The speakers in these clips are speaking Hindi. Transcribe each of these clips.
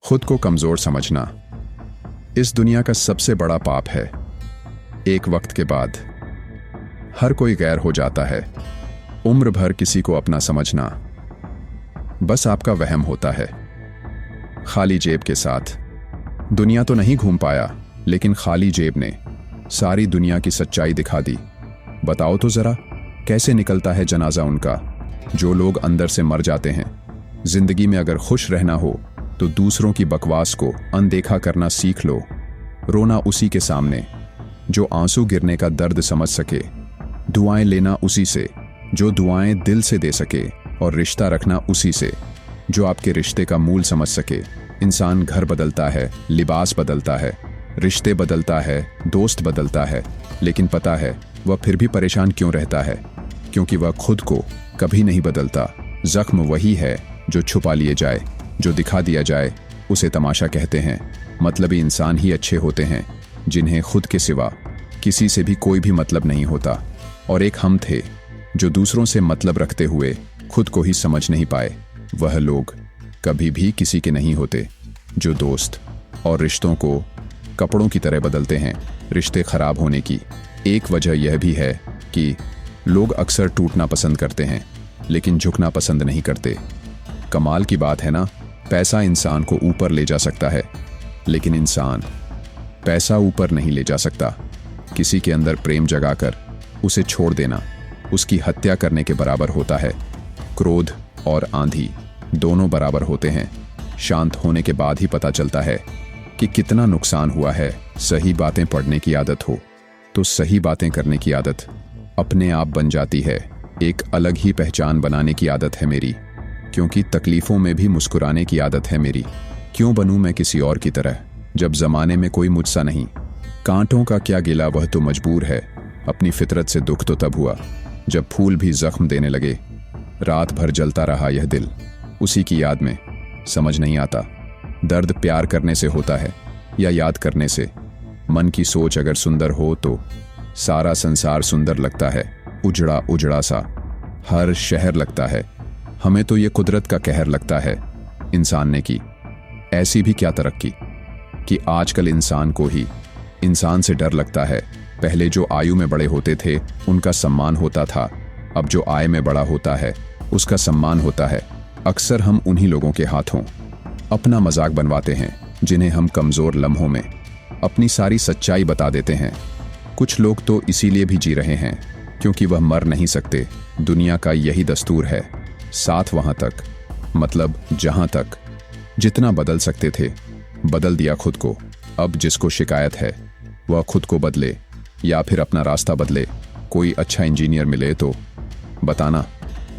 खुद को कमजोर समझना इस दुनिया का सबसे बड़ा पाप है। एक वक्त के बाद हर कोई गैर हो जाता है। उम्र भर किसी को अपना समझना बस आपका वहम होता है। खाली जेब के साथ दुनिया तो नहीं घूम पाया, लेकिन खाली जेब ने सारी दुनिया की सच्चाई दिखा दी। बताओ तो जरा, कैसे निकलता है जनाजा उनका जो लोग अंदर से मर जाते हैं। जिंदगी में अगर खुश रहना हो तो दूसरों की बकवास को अनदेखा करना सीख लो। रोना उसी के सामने जो आंसू गिरने का दर्द समझ सके, दुआएं लेना उसी से जो दुआएं दिल से दे सके, और रिश्ता रखना उसी से जो आपके रिश्ते का मूल समझ सके। इंसान घर बदलता है, लिबास बदलता है, रिश्ते बदलता है, दोस्त बदलता है, लेकिन पता है वह फिर भी परेशान क्यों रहता है? क्योंकि वह खुद को कभी नहीं बदलता। जख्म वही है जो छुपा लिए जाए, जो दिखा दिया जाए उसे तमाशा कहते हैं। मतलबी इंसान ही अच्छे होते हैं जिन्हें खुद के सिवा किसी से भी कोई भी मतलब नहीं होता। और एक हम थे जो दूसरों से मतलब रखते हुए खुद को ही समझ नहीं पाए। वह लोग कभी भी किसी के नहीं होते जो दोस्त और रिश्तों को कपड़ों की तरह बदलते हैं। रिश्ते खराब होने की एक वजह यह भी है कि लोग अक्सर टूटना पसंद करते हैं लेकिन झुकना पसंद नहीं करते। कमाल की बात है ना, पैसा इंसान को ऊपर ले जा सकता है, लेकिन इंसान पैसा ऊपर नहीं ले जा सकता। किसी के अंदर प्रेम जगाकर उसे छोड़ देना उसकी हत्या करने के बराबर होता है। क्रोध और आंधी दोनों बराबर होते हैं। शांत होने के बाद ही पता चलता है कि कितना नुकसान हुआ है। सही बातें पढ़ने की आदत हो तो सही बातें करने की आदत अपने आप बन जाती है। एक अलग ही पहचान बनाने की आदत है मेरी, क्योंकि तकलीफों में भी मुस्कुराने की आदत है मेरी। क्यों बनूं मैं किसी और की तरह जब जमाने में कोई मुझसा नहीं? कांटों का क्या गिला, वह तो मजबूर है। अपनी फितरत से दुख तो तब हुआ जब फूल भी जख्म देने लगे। रात भर जलता रहा यह दिल उसी की याद में। समझ नहीं आता दर्द प्यार करने से होता है या याद करने से। मन की सोच अगर सुंदर हो तो सारा संसार सुंदर लगता है। उजड़ा उजड़ा सा हर शहर लगता है। हमें तो ये कुदरत का कहर लगता है। इंसान ने की ऐसी भी क्या तरक्की कि आजकल इंसान को ही इंसान से डर लगता है। पहले जो आयु में बड़े होते थे उनका सम्मान होता था, अब जो आय में बड़ा होता है उसका सम्मान होता है। अक्सर हम उन्हीं लोगों के हाथों अपना मजाक बनवाते हैं जिन्हें हम कमजोर लम्हों में अपनी सारी सच्चाई बता देते हैं। कुछ लोग तो इसीलिए भी जी रहे हैं क्योंकि वह मर नहीं सकते। दुनिया का यही दस्तूर है। साथ वहां तक, मतलब जहां तक जितना बदल सकते थे बदल दिया खुद को। अब जिसको शिकायत है वह खुद को बदले या फिर अपना रास्ता बदले। कोई अच्छा इंजीनियर मिले तो बताना,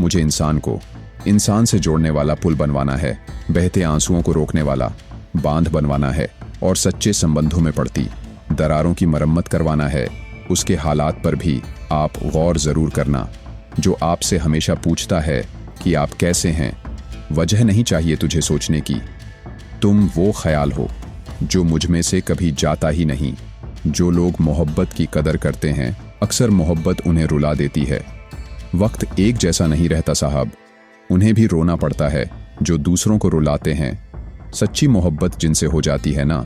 मुझे इंसान को इंसान से जोड़ने वाला पुल बनवाना है, बहते आंसुओं को रोकने वाला बांध बनवाना है, और सच्चे संबंधों में पड़ती दरारों की मरम्मत करवाना है। उसके हालात पर भी आप गौर जरूर करना जो आपसे हमेशा पूछता है कि आप कैसे हैं। वजह नहीं चाहिए तुझे सोचने की। तुम वो ख्याल हो जो मुझ में से कभी जाता ही नहीं। जो लोग मोहब्बत की कदर करते हैं अक्सर मोहब्बत उन्हें रुला देती है। वक्त एक जैसा नहीं रहता साहब, उन्हें भी रोना पड़ता है जो दूसरों को रुलाते हैं। सच्ची मोहब्बत जिनसे हो जाती है ना,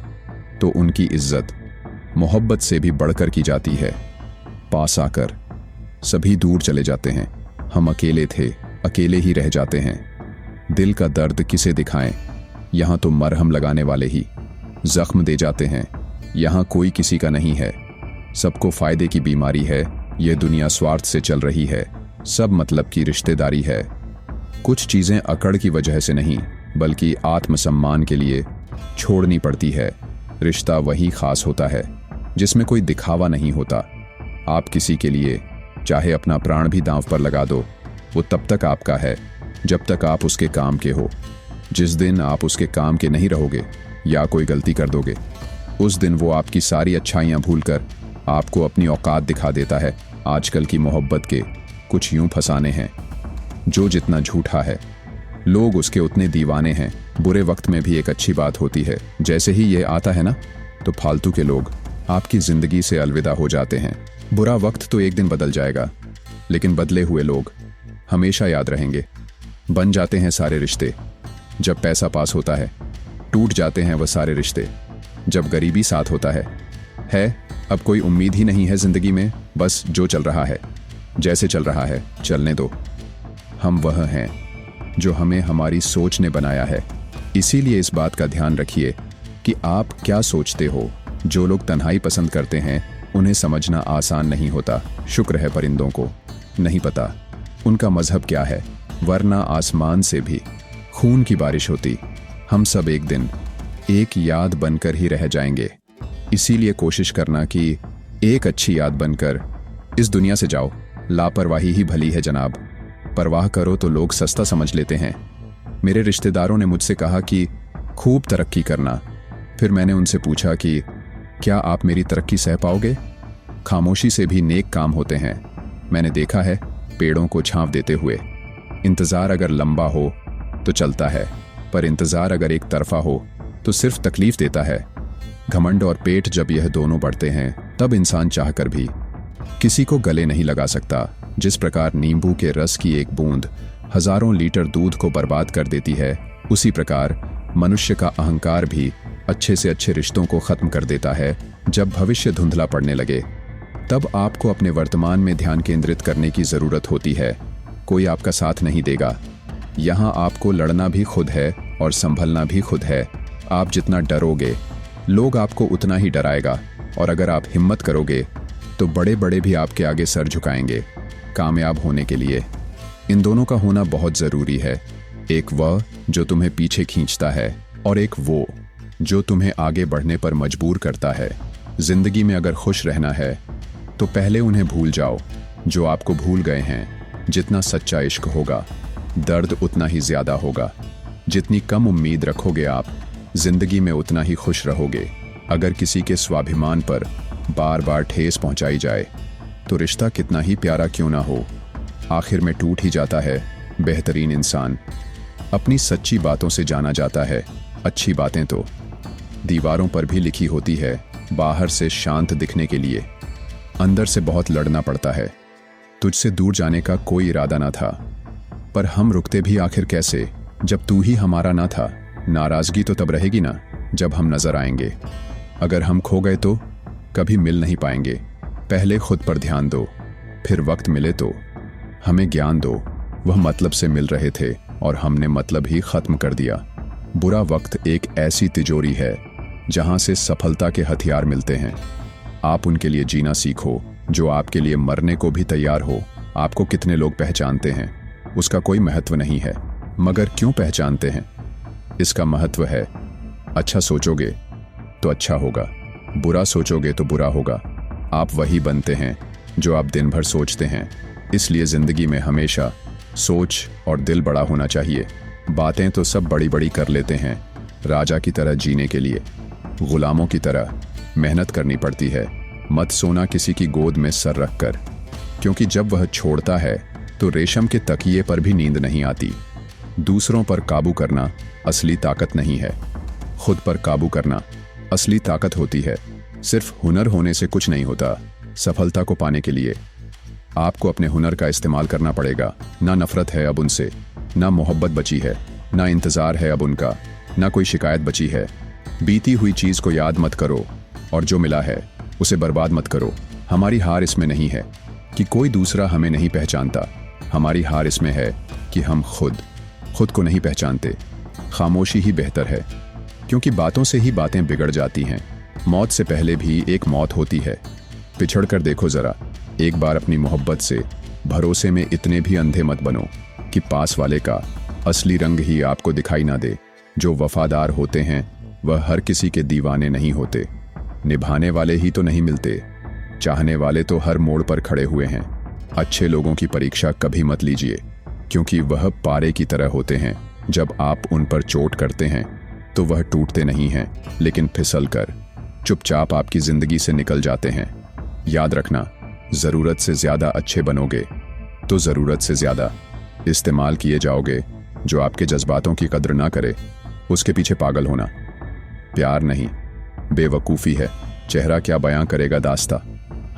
तो उनकी इज्जत मोहब्बत से भी बढ़कर की जाती है। पास आकर सभी दूर चले जाते हैं। हम अकेले थे, अकेले ही रह जाते हैं। दिल का दर्द किसे दिखाएं? यहाँ तो मरहम लगाने वाले ही जख्म दे जाते हैं। यहाँ कोई किसी का नहीं है, सबको फायदे की बीमारी है। यह दुनिया स्वार्थ से चल रही है, सब मतलब की रिश्तेदारी है। कुछ चीजें अकड़ की वजह से नहीं बल्कि आत्मसम्मान के लिए छोड़नी पड़ती है। रिश्ता वही खास होता है जिसमें कोई दिखावा नहीं होता। आप किसी के लिए चाहे अपना प्राण भी दांव पर लगा दो, वो तब तक आपका है जब तक आप उसके काम के हो। जिस दिन आप उसके काम के नहीं रहोगे या कोई गलती कर दोगे, उस दिन वो आपकी सारी अच्छाइयां भूलकर आपको अपनी औकात दिखा देता है। आजकल की मोहब्बत के कुछ यूं फसाने हैं, जो जितना झूठा है लोग उसके उतने दीवाने हैं। बुरे वक्त में भी एक अच्छी बात होती है, जैसे ही ये आता है ना तो फालतू के लोग आपकी जिंदगी से अलविदा हो जाते हैं। बुरा वक्त तो एक दिन बदल जाएगा, लेकिन बदले हुए लोग हमेशा याद रहेंगे। बन जाते हैं सारे रिश्ते जब पैसा पास होता है, टूट जाते हैं वह सारे रिश्ते। जब गरीबी साथ होता है अब कोई उम्मीद ही नहीं है जिंदगी में, बस जो चल रहा है जैसे चल रहा है चलने दो। हम वह हैं जो हमें हमारी सोच ने बनाया है। इसीलिए इस बात का ध्यान रखिए कि आप क्या सोचते हो। जो लोग तन्हाई पसंद करते हैं उन्हें समझना आसान नहीं होता। शुक्र है परिंदों को नहीं पता उनका मजहब क्या है, वरना आसमान से भी खून की बारिश होती। हम सब एक दिन एक याद बनकर ही रह जाएंगे। इसीलिए कोशिश करना कि एक अच्छी याद बनकर इस दुनिया से जाओ। लापरवाही ही भली है जनाब, परवाह करो तो लोग सस्ता समझ लेते हैं। मेरे रिश्तेदारों ने मुझसे कहा कि खूब तरक्की करना। फिर मैंने उनसे पूछा कि क्या आप मेरी तरक्की सह पाओगे? खामोशी से भी नेक काम होते हैं। मैंने देखा है पेड़ों को छांव देते हुए। इंतज़ार अगर लंबा हो तो चलता है, पर इंतज़ार अगर एक तरफा हो तो सिर्फ तकलीफ देता है। घमंड और पेट जब यह दोनों बढ़ते हैं तब इंसान चाहकर भी किसी को गले नहीं लगा सकता। जिस प्रकार नींबू के रस की एक बूंद हजारों लीटर दूध को बर्बाद कर देती है, उसी प्रकार मनुष्य का अहंकार भी अच्छे से अच्छे रिश्तों को खत्म कर देता है। जब भविष्य धुंधला पड़ने लगे तब आपको अपने वर्तमान में ध्यान केंद्रित करने की जरूरत होती है। कोई आपका साथ नहीं देगा। यहाँ आपको लड़ना भी खुद है और संभलना भी खुद है। आप जितना डरोगे लोग आपको उतना ही डराएगा, और अगर आप हिम्मत करोगे तो बड़े बड़े भी आपके आगे सर झुकाएंगे। कामयाब होने के लिए इन दोनों का होना बहुत जरूरी है। एक वह जो तुम्हें पीछे खींचता है और एक वो जो तुम्हें आगे बढ़ने पर मजबूर करता है। जिंदगी में अगर खुश रहना है तो पहले उन्हें भूल जाओ जो आपको भूल गए हैं। जितना सच्चा इश्क होगा दर्द उतना ही ज्यादा होगा। जितनी कम उम्मीद रखोगे आप जिंदगी में उतना ही खुश रहोगे। अगर किसी के स्वाभिमान पर बार बार ठेस पहुंचाई जाए तो रिश्ता कितना ही प्यारा क्यों ना हो, आखिर में टूट ही जाता है। बेहतरीन इंसान अपनी सच्ची बातों से जाना जाता है। अच्छी बातें तो दीवारों पर भी लिखी होती है। बाहर से शांत दिखने के लिए अंदर से बहुत लड़ना पड़ता है। तुझसे दूर जाने का कोई इरादा ना था, पर हम रुकते भी आखिर कैसे जब तू ही हमारा ना था। नाराजगी तो तब रहेगी ना जब हम नजर आएंगे। अगर हम खो गए तो कभी मिल नहीं पाएंगे। पहले खुद पर ध्यान दो, फिर वक्त मिले तो हमें ज्ञान दो। वह मतलब से मिल रहे थे और हमने मतलब ही खत्म कर दिया। बुरा वक्त एक ऐसी तिजोरी है जहां से सफलता के हथियार मिलते हैं। आप उनके लिए जीना सीखो जो आपके लिए मरने को भी तैयार हो। आपको कितने लोग पहचानते हैं उसका कोई महत्व नहीं है, मगर क्यों पहचानते हैं इसका महत्व है। अच्छा सोचोगे तो अच्छा होगा, बुरा सोचोगे तो बुरा होगा। आप वही बनते हैं जो आप दिन भर सोचते हैं। इसलिए जिंदगी में हमेशा सोच और दिल बड़ा होना चाहिए। बातें तो सब बड़ी बड़ी कर लेते हैं। राजा की तरह जीने के लिए गुलामों की तरह मेहनत करनी पड़ती है। मत सोना किसी की गोद में सर रखकर, क्योंकि जब वह छोड़ता है तो रेशम के तकिए पर भी नींद नहीं आती। दूसरों पर काबू करना असली ताकत नहीं है, खुद पर काबू करना असली ताकत होती है। सिर्फ हुनर होने से कुछ नहीं होता। सफलता को पाने के लिए आपको अपने हुनर का इस्तेमाल करना पड़ेगा। ना नफरत है अब उनसे, ना मोहब्बत बची है, ना इंतजार है अब उनका, ना कोई शिकायत बची है। बीती हुई चीज को याद मत करो और जो मिला है उसे बर्बाद मत करो। हमारी हार इसमें नहीं है कि कोई दूसरा हमें नहीं पहचानता। हमारी हार इसमें है कि हम खुद को नहीं पहचानते। खामोशी ही बेहतर है, क्योंकि बातों से ही बातें बिगड़ जाती हैं। मौत से पहले भी एक मौत होती है। पिछड़ कर देखो जरा एक बार अपनी मोहब्बत से। भरोसे में इतने भी अंधे मत बनो कि पास वाले का असली रंग ही आपको दिखाई ना दे। जो वफादार होते हैं वह हर किसी के दीवाने नहीं होते। निभाने वाले ही तो नहीं मिलते, चाहने वाले तो हर मोड़ पर खड़े हुए हैं। अच्छे लोगों की परीक्षा कभी मत लीजिए, क्योंकि वह पारे की तरह होते हैं। जब आप उन पर चोट करते हैं तो वह टूटते नहीं हैं, लेकिन फिसल कर चुपचाप आपकी जिंदगी से निकल जाते हैं। याद रखना, जरूरत से ज्यादा अच्छे बनोगे तो जरूरत से ज्यादा इस्तेमाल किए जाओगे। जो आपके जज्बातों की कद्र ना करे उसके पीछे पागल होना प्यार नहीं, बेवकूफ़ी है। चेहरा क्या बयां करेगा दास्ता।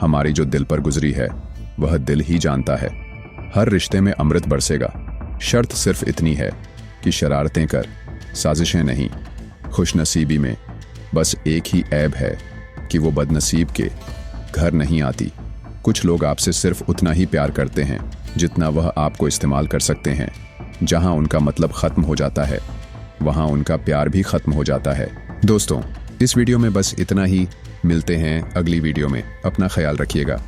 हमारी जो दिल पर गुजरी है वह दिल ही जानता है। हर रिश्ते में अमृत बरसेगा। शर्त सिर्फ इतनी है कि शरारतें कर, साजिशें नहीं। खुशनसीबी में बस एक ही ऐब है कि वो बदनसीब के घर नहीं आती। कुछ लोग आपसे सिर्फ उतना ही प्यार करते हैं जितना वह आपको इस्तेमाल कर सकते हैं। जहां उनका मतलब ख़त्म हो जाता है वहां उनका प्यार भी ख़त्म हो जाता है। दोस्तों, इस वीडियो में बस इतना ही। मिलते हैं अगली वीडियो में। अपना ख्याल रखिएगा।